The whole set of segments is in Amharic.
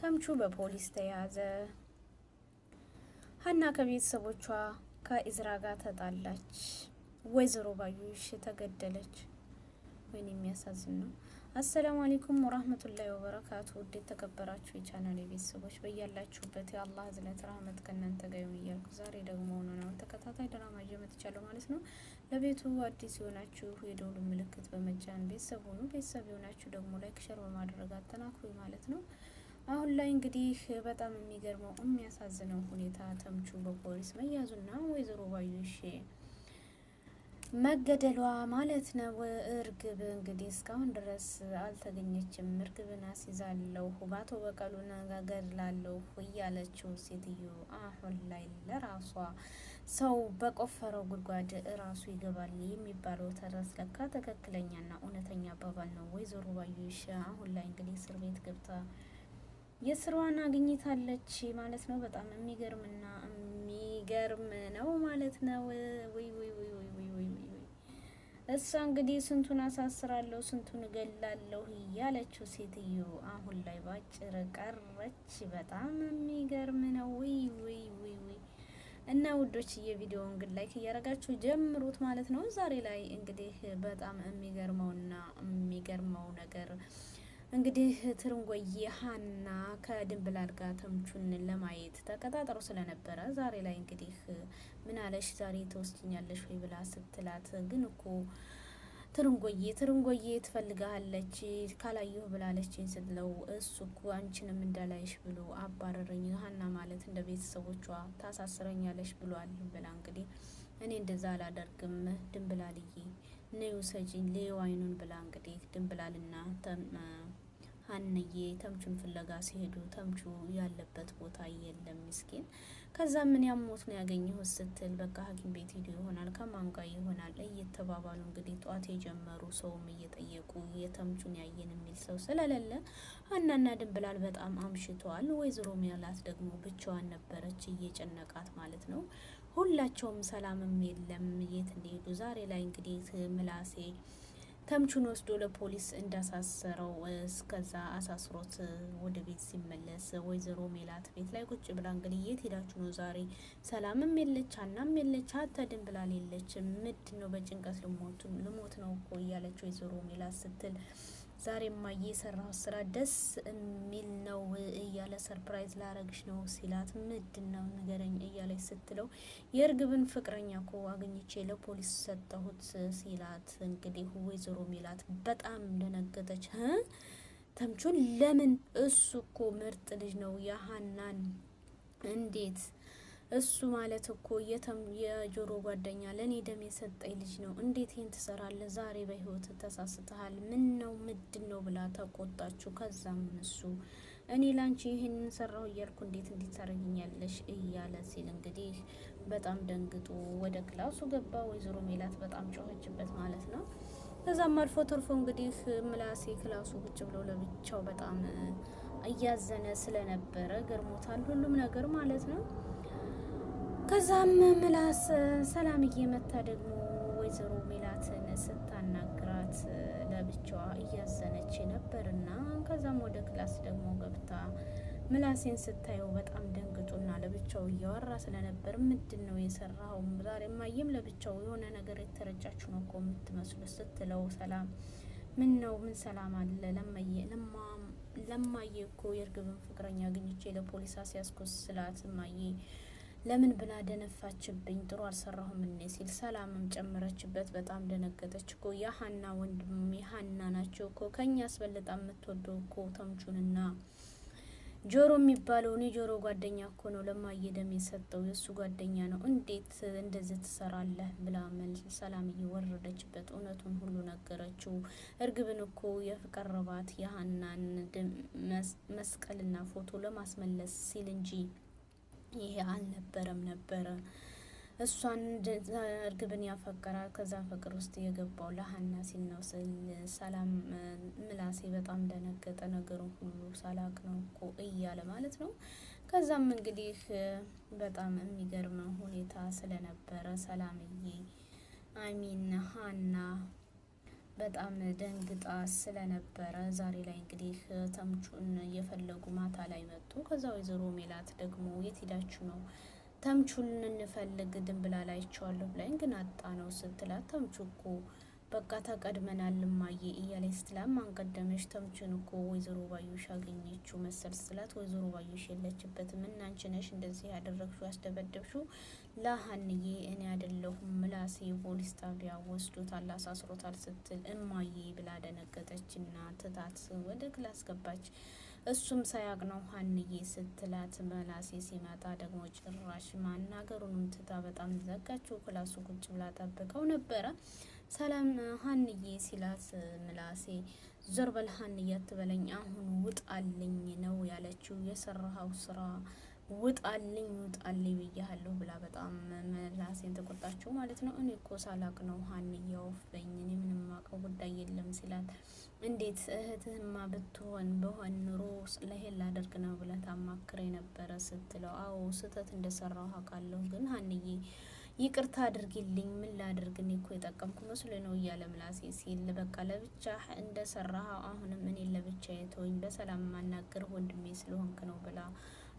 ተምቹ በፖሊስ ተያዘ። ሀና ከቤተሰቦቿ ከኢዝራ ጋር ተጣላች። ወይዘሮ ባዩሽ ተገደለች። ወይኔ የሚያሳዝን ነው። አሰላሙ አለይኩም ወራህመቱላሂ ወበረካቱ። ውድ የተከበራችሁ የቻናል ቤተሰቦች በያላችሁበት የአላህ እዝነት ረህመት ከእናንተ ጋር ይሁን እያልኩ ዛሬ ደግሞ ነው ተከታታይ ድራማ ይዤ መጥቻለሁ ማለት ነው። ለቤቱ አዲስ የሆናችሁ የደውሉ ምልክት በመጫን ቤተሰብ ሁኑ። ቤተሰብ የሆናችሁ ደግሞ ላይክ ሸር በማድረግ አጠናክሩ ማለት ነው። አሁን ላይ እንግዲህ በጣም የሚገርመው የሚያሳዝነው ሁኔታ ተምቹ በፖሊስ መያዙና ወይዘሮ ባዩሽ መገደሏ ማለት ነው። እርግብ እንግዲህ እስካሁን ድረስ አልተገኘችም። እርግብን አስይዛለሁ በአቶ በቀሉ ገድላለሁ እያለችው ሴትዮ አሁን ላይ ለራሷ ሰው በቆፈረው ጉድጓድ እራሱ ይገባል የሚባለው ተረት ለካ ትክክለኛና እውነተኛ አባባል ነው። ወይዘሮ ባዩሽ አሁን ላይ እንግዲህ እስር ቤት ገብታ የስራዋን አግኝታለች ማለት ነው። በጣም የሚገርምና የሚገርም ነው ማለት ነው። ወይ እሷ እንግዲህ ስንቱን አሳስራለሁ ስንቱን እገላለሁ እያለችው ሴትዮ አሁን ላይ ባጭር ቀረች። በጣም የሚገርም ነው። ወይ እና ውዶች የቪዲዮውን ግን ላይክ እያደረጋችሁ ጀምሩት ማለት ነው። ዛሬ ላይ እንግዲህ በጣም የሚገርመውና የሚገርመው ነገር እንግዲህ ትርንጎዬ ሀና ከድንብላል ጋር ተምቹን ለማየት ተቀጣጥሮ ስለነበረ ዛሬ ላይ እንግዲህ ምን አለሽ ዛሬ ተወስኛለሽ ወይ ብላ ስትላት፣ ግን እኮ ትርንጎዬ ትፈልጋለች ካላየሁ ብላለችኝ ስትለው፣ እሱ እኮ አንቺንም እንዳላይሽ ብሎ አባረረኝ። ሀና ማለት እንደ ቤተሰቦቿ ታሳስረኛለሽ ብሏል ብላ እንግዲህ እኔ እንደዛ አላደርግም ድንብላልዬ ነይ ውሰጂኝ ሌው አይኑን ብላ እንግዲህ ድንብላልና ሀንዬ ተምቹን ፍለጋ ሲሄዱ ተምቹ ያለበት ቦታ የለም ምስኪን። ከዛ ምን ያሞት ነው ያገኘሁት ስትል በቃ ሐኪም ቤት ሄዱ ይሆናል ከማን ጋር ይሆናል እየተባባሉ እንግዲህ ጧት የጀመሩ ሰውም እየጠየቁ የተምቹን ያየን የሚል ሰው ስለሌለ ሀናና ድንብላል በጣም አምሽተዋል። ወይዘሮ ሜላት ደግሞ ብቻዋን ነበረች እየጨነቃት ማለት ነው። ሁላቸውም ሰላምም የለም የት እንደሄዱ። ዛሬ ላይ እንግዲህ ምላሴ ተምቹን ወስዶ ለፖሊስ እንዳሳሰረው እስከዛ አሳስሮት ወደ ቤት ሲመለስ ወይዘሮ ሜላት ቤት ላይ ቁጭ ብላ እንግዲህ የት ሄዳችሁ ነው ዛሬ? ሰላምም የለች ሀናም የለች ሀታ ድንብላል የለች። ምንድን ነው በጭንቀት ልሞት ነው እኮ እያለች ወይዘሮ ሜላት ስትል፣ ዛሬማ የሰራው ስራ ደስ የሚል ነው እያለ ሰርፕራይዝ ላረግሽ ነው ሲላት፣ ምንድን ነው ንገረኝ እያለች ስትለው፣ የእርግብን ፍቅረኛ እኮ አግኝቼ ለፖሊስ ሰጠሁት ሲላት፣ እንግዲህ ወይዘሮ ሜላት በጣም እንደነገጠች ተምቹን ለምን? እሱ እኮ ምርጥ ልጅ ነው የሀናን እንዴት እሱ ማለት እኮ የጆሮ ጓደኛ ለኔ ደም የሰጠኝ ልጅ ነው። እንዴት ይህን ትሰራለህ? ዛሬ በህይወት ተሳስተሃል። ምን ነው ምንድን ነው ብላ ተቆጣችሁ። ከዛም እሱ እኔ ላንቺ ይህን ሰራሁ እያልኩ እንዴት ታረጊኛለሽ እያለ ሲል እንግዲህ በጣም ደንግጦ ወደ ክላሱ ገባ። ወይዘሮ ሜላት በጣም ጮኸችበት ማለት ነው። ከዛም አልፎ ተርፎ እንግዲህ ምላሴ ክላሱ ቁጭ ብሎ ለብቻው በጣም እያዘነ ስለነበረ ገርሞታል ሁሉም ነገር ማለት ነው። ከዛም ምላስ ሰላምዬ መታ ደግሞ ወይዘሮ ሜላትን ስታናግራት ለብቻዋ እያዘነች ነበርና፣ ከዛም ወደ ክላስ ደግሞ ገብታ ምላሴን ስታየው በጣም ደንግጦና ለብቻው እያወራ ስለነበር፣ ምንድን ነው የሰራው? ዛሬ ማየም ለብቻው የሆነ ነገር የተረጫችሁ ነው እኮ የምትመስሉ ስትለው፣ ሰላም ምን ነው ምን ሰላም አለ ለማየ እኮ የእርግብን ፍቅረኛ አግኝቼ ለፖሊስ አስያዝኩት ስላት፣ ማየ ለምን ብላ ደነፋችብኝ፣ ጥሩ አልሰራሁም እኔ ሲል ሰላምም ጨመረችበት። በጣም ደነገጠች እኮ የሀና ወንድም የሀና ናቸው እኮ ከኛ አስበልጣ የምትወደው እኮ ተምቹንና ጆሮ የሚባለውን የጆሮ ጓደኛ እኮ ነው ለማየ ደም የሰጠው የእሱ ጓደኛ ነው። እንዴት እንደዚህ ትሰራለህ ብላ ሰላም እየወረደችበት እውነቱን ሁሉ ነገረችው። እርግብን እኮ የቀረባት የሀናን መስቀልና ፎቶ ለማስመለስ ሲል እንጂ ይሄ አልነበረም ነበረ። እሷን እርግብን ያፈቀራል። ከዛ ፍቅር ውስጥ የገባው ለሀና ሲል ነው። ሰላም ምላሴ በጣም ደነገጠ። ነገሩን ሁሉ ሳላቅ ነው እኮ እያለ ማለት ነው። ከዛም እንግዲህ በጣም የሚገርም ሁኔታ ስለነበረ ሰላምዬ ሀና በጣም ደንግጣ ስለነበረ ዛሬ ላይ እንግዲህ ተምቹን እየፈለጉ ማታ ላይ መጡ። ከዛ ወይዘሮ ሜላት ደግሞ የት ሄዳችሁ ነው? ተምቹን እንፈልግ ድንብላል አይቼዋለሁ ብላኝ ግን አጣ ነው ስትላት፣ ተምቹ እኮ በቃ ተቀድመናል እማዬ እያለች ስትላት፣ ማን ቀደመሽ? ተምቹን እኮ ወይዘሮ ባዩሽ አገኘችው መሰል ስትላት፣ ወይዘሮ ባዩሽ የለችበትም እና አንቺ ነሽ እንደዚህ ያደረግሽው ያስደበደብሽው ለሀንዬ እኔ አይደለሁም ምላሴ ፖሊስ ጣቢያ ወስዶታል አሳስሮታል ስትል እማዬ ብላ ደነገጠችና ትታት ወደ ክላስ ገባች። እሱም ሳያቅ ነው ሀንዬ ስትላት፣ ምላሴ ሲመጣ ደግሞ ጭራሽ ማናገሩንም ትታ በጣም ዘጋችው። ክላሱ ቁጭ ብላ ጠብቀው ነበረ። ሰላም ሀንዬ ሲላት፣ ምላሴ ዞር በል ሀንዬ አትበለኝ አሁን ውጣልኝ ነው ያለችው። የሰራኸው ስራ ውጣልኝ ውጣልኝ ብያለሁ ብላ በጣም ምላሴን ተቆጣችው ማለት ነው። እኔ እኮ ሳላቅ ነው ሀንዬ ወፍበኝ እኔ ምንም ማውቀው ጉዳይ የለም ሲላት፣ እንዴት እህትህማ ብትሆን በሆን ኑሮ ለሄል ላደርግ ነው ብለህ ታማክረ ነበረ ስትለው፣ አዎ ስህተት እንደሰራው አውቃለሁ ግን ሀንዬ ይቅርታ አድርጊልኝ ምን ላድርግ እኔ እኮ የጠቀምኩ መስሎ ነው እያለ ምላሴ ሲል፣ በቃ ለብቻ እንደሰራህ አሁንም እኔ ለብቻ የተወኝ በሰላም ማናገር ወንድሜ ስለሆንክ ነው ብላ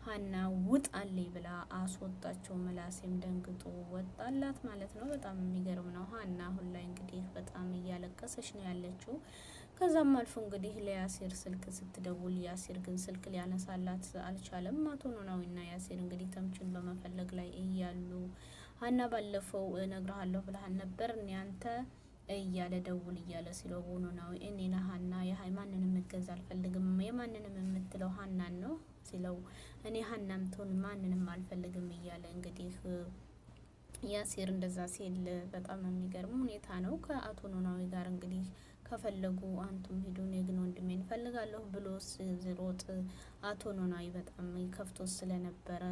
ሀና ውጣልኝ ብላ አስወጣቸው። ምላሴም ደንግጦ ወጣላት ማለት ነው። በጣም የሚገርም ነው። ሀና አሁን ላይ እንግዲህ በጣም እያለቀሰች ነው ያለችው። ከዛም አልፎ እንግዲህ ለያሲር ስልክ ስትደውል ያሲር ግን ስልክ ሊያነሳላት አልቻለም። አቶ ኖላዊና ያሲር እንግዲህ ተምቹን በመፈለግ ላይ እያሉ ሀና ባለፈው እነግርሃለሁ ብለሃል ነበር እኔ አንተ እያለ ደውል እያለ ሲለው ኖላዊ እኔና ሀና የማንንም እገዛ አልፈልግም የማንንም የምትለው ሀናን ነው ሲለው እኔ ሀናም ትሆን ማንንም አልፈልግም እያለ እንግዲህ ያሲር እንደዛ ሲል በጣም የሚገርም ሁኔታ ነው። ከአቶ ኖላዊ ጋር እንግዲህ ከፈለጉ አንቱም ሂዱ እኔ ግን ወንድሜን እፈልጋለሁ ብሎ ሲሮጥ አቶ ኖላዊ በጣም ከፍቶ ስለነበረ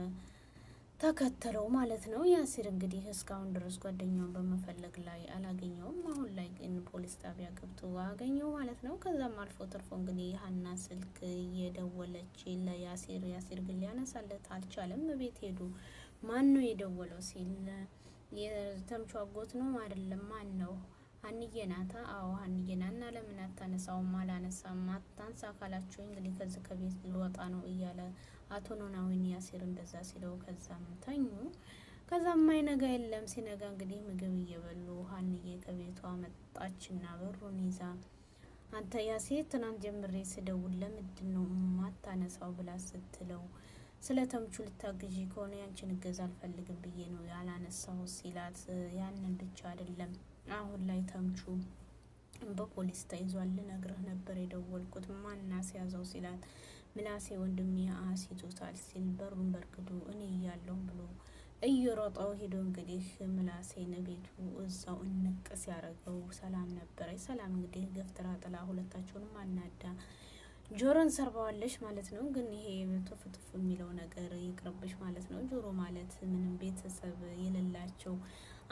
ተከተለው ማለት ነው። ያሲር እንግዲህ እስካሁን ድረስ ጓደኛውን በመፈለግ ላይ አላገኘውም። አሁን ላይ ግን ፖሊስ ጣቢያ ገብቶ አገኘው ማለት ነው። ከዛም አልፎ ተርፎ እንግዲህ ሀና ስልክ እየደወለች ለያሲር፣ ያሲር ግን ሊያነሳለት አልቻለም። ቤት ሄዱ። ማን ነው የደወለው ሲል የተምቹ አጎት ነው አይደለም ማን ነው? ሀንዬ ናታ። አዎ ሀንዬ ና እና ለምን አታነሳውም? አላነሳም። አታንሳ ካላችሁ እንግዲህ ከዚህ ከቤት ልወጣ ነው እያለ አቶ ኖላዊን ያሲር እንደዛ ሲለው ከዛም ተኙ። ከዛም ማይነጋ የለም። ሲነጋ እንግዲህ ምግብ እየበሉ ሀንዬ ከቤቷ መጣችና በሩን ይዛ አንተ ያሲር ትናንት ጀምሬ ስደውል ለምንድን ነው ማታነሳው ብላ ስትለው ስለ ተምቹ ልታግዢ ከሆነ ያንቺን እገዛ አልፈልግም ብዬ ነው ያላነሳው ሲላት፣ ያንን ብቻ አይደለም አሁን ላይ ተምቹ በፖሊስ ተይዟል ልነግርህ ነበር የደወልኩት ማና ሲያዘው ሲላት፣ ምላሴ ወንድሜ አስይዞታል ሲል በሩን በርግዶ እኔ እያለሁ ብሎ እየሮጠው ሄዶ እንግዲህ ምላሴን ቤቱ እዛው እንቅ ሲያደርገው ሰላም ነበረች። ሰላም እንግዲህ ገፍትራ ጥላ ሁለታቸውንም አናዳ ጆሮን ሰርባዋለች ማለት ነው። ግን ይሄ ቱፍ ቱፍ የሚለው ነገር ይቅርብሽ ማለት ነው። ጆሮ ማለት ምንም ቤተሰብ የሌላቸው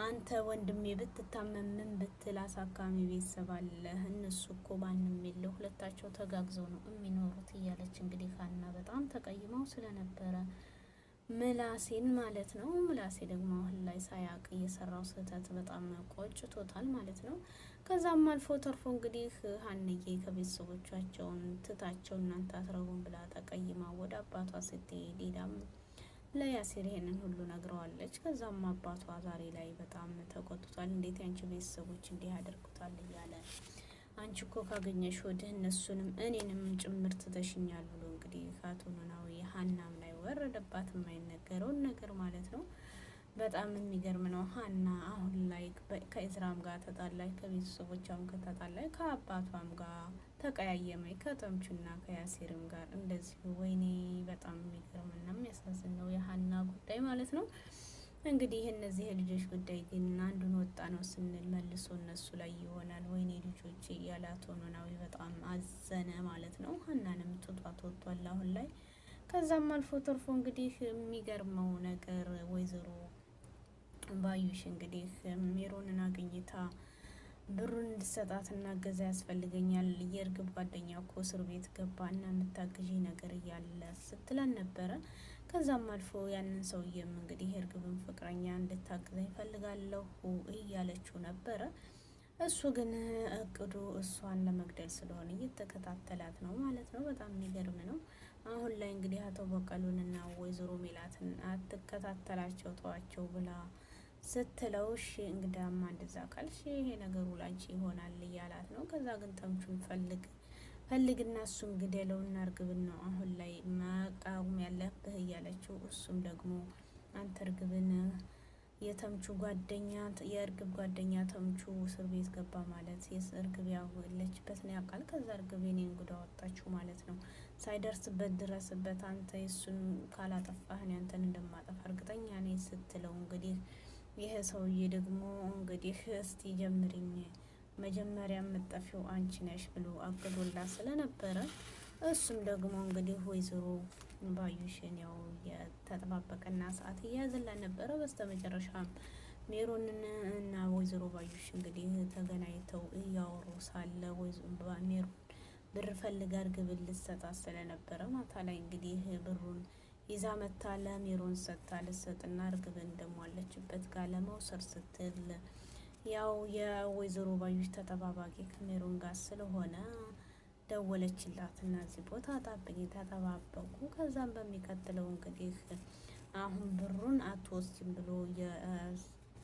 አንተ ወንድሜ ብትታመም ምን ብትል አሳካሚ ቤተሰብ አለ። እነሱ እኮ ማንም የለ ሁለታቸው ተጋግዘው ነው የሚኖሩት እያለች እንግዲህ ሀና በጣም ተቀይመው ስለነበረ ምላሴን ማለት ነው። ምላሴ ደግሞ አሁን ላይ ሳያቅ እየሰራው ስህተት በጣም ቆጭቶታል ማለት ነው። ከዛም አልፎ ተርፎ እንግዲህ ሀንዬ ከቤተሰቦቻቸውን ትታቸው እናንተ አትረቡም ብላ ተቀይማ ወደ አባቷ ስትሄድ ሄዳም ለያሲር ይሄንን ሁሉ ነግረዋለች። ከዛም አባቷ ዛሬ ላይ በጣም ተቆጥቷል። እንዴት ያንቺ ቤተሰቦች እንዲህ ያደርጉታል እያለ አንቺ እኮ ካገኘሽ ወዲህ እነሱንም እኔንም ጭምር ትተሽኛል ብሎ እንግዲህ አቶ ኖላዊ ሀናም ላይ ወረደባት የማይነገረውን ነገር ማለት ነው። በጣም የሚገርም ነው። ሀና አሁን ላይ ከኢዝራም ጋር ተጣላች፣ ከቤተሰቦቿም ከተጣላች፣ ከአባቷም ጋር ተቀያየመች፣ ከተምቹና ከያሲርም ጋር እንደዚሁ። ወይኔ በጣም የሚገርምና የሚያሳዝን ነው የሀና ጉዳይ ማለት ነው። እንግዲህ እነዚህ የልጆች ጉዳይ ግን አንዱን ወጣ ነው ስንል መልሶ እነሱ ላይ ይሆናል። ወይኔ ልጆች እያለ አቶ ኖላዊ በጣም አዘነ ማለት ነው። ሀናንም ትቷት ወጥቷል አሁን ላይ። ከዛም አልፎ ተርፎ እንግዲህ የሚገርመው ነገር ወይዘሮ ባዩሽ እንግዲህ ሜሮንን አግኝታ ብሩን እንድሰጣትና እገዛ ያስፈልገኛል የእርግብ ጓደኛ እኮ እስር ቤት ገባና የምታግዢ ነገር እያለ ስትለን ነበረ። ከዛም አልፎ ያንን ሰውዬም እንግዲህ የእርግብን ፍቅረኛ እንድታግዘኝ እፈልጋለሁ እያለችው ነበረ። እሱ ግን እቅዱ እሷን ለመግደል ስለሆነ እየተከታተላት ነው ማለት ነው። በጣም የሚገርም ነው። አሁን ላይ እንግዲህ አቶ በቀሉንና ወይዘሮ ሜላትን አትከታተላቸው ተዋቸው ብላ ስትለው እሺ እንግዳማ እንደዛ ካልሽ ይሄ ነገሩ ላንቺ ይሆናል እያላት ነው። ከዛ ግን ተምቹን ፈልግና እሱን ግደለውና እርግብን ነው አሁን ላይ መቃወም ያለብህ እያለችው፣ እሱም ደግሞ አንተ እርግብን የተምቹ ጓደኛ የእርግብ ጓደኛ ተምቹ እስር ቤት ገባ ማለት እርግብ ያለችበትን ያውቃል። ከዛ እርግብ የኔን ጉዳ ወጣችሁ ማለት ነው፣ ሳይደርስበት ድረስበት፣ አንተ የሱን ካላጠፋህን ያንተን እንደማጠፋ እርግጠኛ ነኝ ስትለው፣ እንግዲህ ይሄ ሰውዬ ደግሞ እንግዲህ እስቲ ጀምሪኝ መጀመሪያ የምጠፊው አንቺ ነሽ ብሎ አቅዶላ ስለነበረ እሱም ደግሞ እንግዲህ ወይዘሮ ባዩሽን ያው የተጠባበቀና ሰዓት እያዘላን ነበረ። በስተመጨረሻም ሜሮንን እና ወይዘሮ ባዩሽ እንግዲህ ተገናኝተው እያወሩ ሳለ ሜሮን ብር ፈልጋ እርግብን ልትሰጣት ስለነበረ ማታ ላይ እንግዲህ ብሩን ይዛ መታ ለሜሮን ሰጥታ ልትሰጥና እርግብን ደግሞ አለችበት ጋር ለመውሰድ ስትል ያው የወይዘሮ ባዩሽ ተጠባባቂ ከሜሮን ጋር ስለሆነ ደወለችላት እና እዚህ ቦታ ጣብኝ ተጠባበቁ። ከዛም በሚቀጥለው እንግዲህ አሁን ብሩን አትወስጂም ብሎ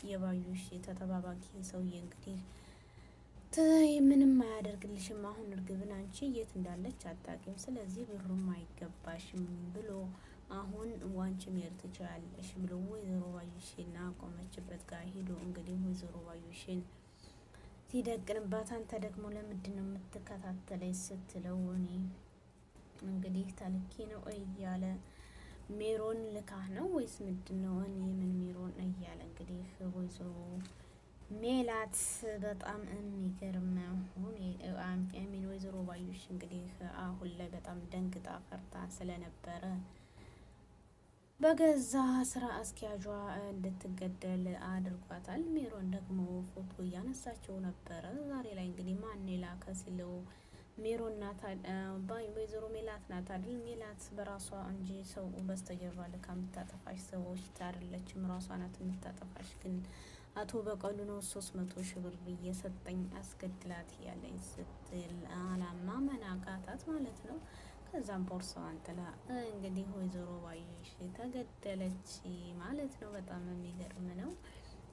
የባዩሽ ተጠባባቂ ሰውዬ እንግዲህ ምንም አያደርግልሽም፣ አሁን እርግብን አንቺ የት እንዳለች አታውቂም፣ ስለዚህ ብሩም አይገባሽም ብሎ አሁን ዋንቺ መሄድ ትችላለሽ ብሎ ወይዘሮ ባዩሽና ቆመችበት ጋር ሄዶ እንግዲህ ወይዘሮ ባዩሽን ሲደቅንባት አንተ ደግሞ ለምንድን ነው የምትከታተለኝ ስትለው እኔ እንግዲህ ተልኬ ነው እያለ ሜሮን ልካህ ነው ወይስ ምንድን ነው? እኔ ምን ሜሮን እያለ እንግዲህ ወይዘሮ ሜላት በጣም የሚገርም ሚን ወይዘሮ ባዩሽ እንግዲህ አሁን ላይ በጣም ደንግጣ ፈርታ ስለነበረ በገዛ ስራ አስኪያጇ እንድትገደል አድርጓታል። ሜሮን ደግሞ ፎቶ እያነሳቸው ነበረ። ዛሬ ላይ እንግዲህ ማን ላከ ሲለው ሜሮን ናት ወይዘሮ ሜላት ናት አይደል? ሜላት በራሷ እንጂ ሰው በስተጀርባ ልካ የምታጠፋሽ ሰዎች አይደለችም፣ ራሷ ናት የምታጠፋሽ። ግን አቶ በቀሉ ነው 300 ሺህ ብር እየሰጠኝ አስገድላት እያለኝ ስትል አላማ መናቃታት ማለት ነው። ከዛም ቦርሳዋን ጥላ እንግዲህ ወይዘሮ ባዩሽ ተገደለች ማለት ነው። በጣም የሚገርም ነው።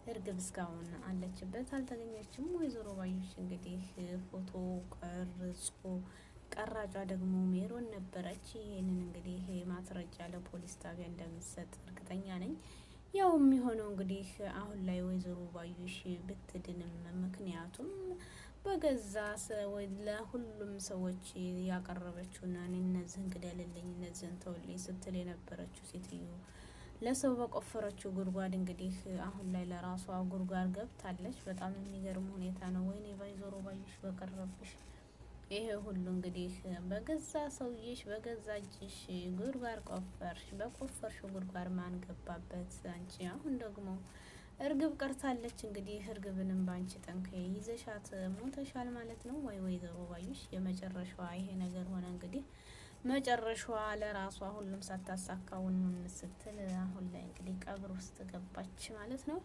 እርግብ እስካሁን አለችበት አልተገኘችም። ወይዘሮ ባዩሽ እንግዲህ ፎቶ ቀራጯ ደግሞ ሜሮን ነበረች። ይህንን እንግዲህ ማስረጃ ለፖሊስ ጣቢያ እንደምትሰጥ እርግጠኛ ነኝ። ያው የሚሆነው እንግዲህ አሁን ላይ ወይዘሮ ባዩሽ ብትድንም ምክንያቱም በገዛ ለሁሉም ሰዎች ያቀረበችውና እኔ እነዚህን ግደልልኝ እነዚህን ተውልኝ ስትል የነበረችው ሴትዮ ለሰው በቆፈረችው ጉድጓድ እንግዲህ አሁን ላይ ለራሷ ጉድጓድ ገብታለች። በጣም የሚገርም ሁኔታ ነው። ወይኔ ወይዘሮ ባዩሽ በቀረብሽ ይሄ ሁሉ እንግዲህ በገዛ ሰውዬሽ በገዛ እጅሽ ጉድጓድ ቆፈርሽ። በቆፈርሽው ጉድጓድ ማን ገባበት? አንቺ አሁን ደግሞ እርግብ ቀርታለች። እንግዲህ እርግብንም ባንቺ ጠንከ ይዘሻት ሞተሻል ማለት ነው። ወይዘሮ ባዩሽ የመጨረሻዋ ይሄ ነገር ሆነ። እንግዲህ መጨረሻዋ ለራሷ ሁሉም ሳታሳካውን ስትል አሁን ላይ እንግዲህ ቀብር ውስጥ ገባች ማለት ነው።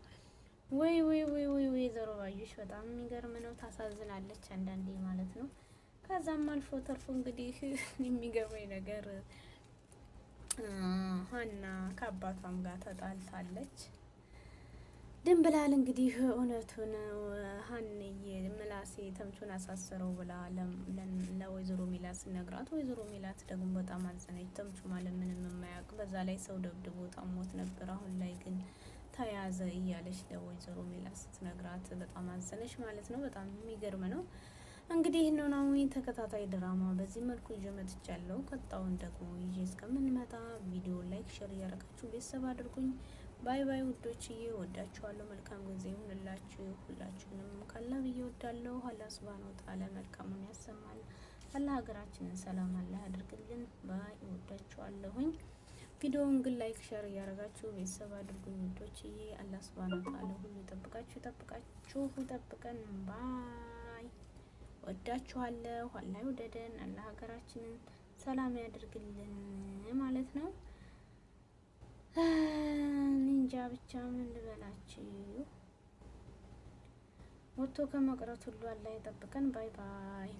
ወይዘሮ ባዩሽ በጣም የሚገርም ነው። ታሳዝናለች አንዳንዴ ማለት ነው። ከዛም አልፎ ተርፎ እንግዲህ የሚገርመኝ ነገር ሀና ከአባቷም ጋር ተጣልታለች። ድንብላል እንግዲህ እውነቱን ሀንዬ ምላሴ ተምቹን አሳሰረው ብላ ለወይዘሮ ሚላት ስነግራት፣ ወይዘሮ ሚላት ደግሞ በጣም አዘነች። ተምቹ ማለት ምንም የማያውቅ በዛ ላይ ሰው ደብድቦ ጣሞት ነበር፣ አሁን ላይ ግን ተያዘ እያለች ለወይዘሮ ሚላት ስትነግራት በጣም አዘነች ማለት ነው። በጣም የሚገርም ነው። እንግዲህ ኖላዊ ተከታታይ ድራማ በዚህ መልኩ ይዤ መጥቻለሁ። ቀጣውን ደግሞ ይዤ እስከምንመጣ ቪዲዮ ላይክ፣ ሼር እያደረጋችሁ ቤተሰብ አድርጉኝ። ባይ ባይ ውዶችዬ፣ ወዳችኋለሁ። መልካም ጊዜ ይሁንላችሁ። ሁላችሁንም ካላ ብዬ ወዳለሁ። አላህ ሱብሃነሁ ወተዓላ መልካሙን ያሰማል። አላህ ሀገራችንን ሰላም አላህ ያድርግልን። ባይ ወዳችኋለሁኝ። ቪዲዮውን ግን ላይክ ሼር እያደረጋችሁ ቤተሰብ አድርጉኝ ውዶችዬ። አላህ ሱብሃነሁ ወተዓላ ሁሉ ይጠብቀን። ባይ ወዳችኋለሁ። አላህ ይውደደን። አላህ ሀገራችንን ሰላም ያድርግልን ማለት ነው። እንጃ ብቻ ምን ልበላችሁ። ወጥቶ ከመቅረት ሁሉ አላህ ይጠብቀን። ባይ ባይ።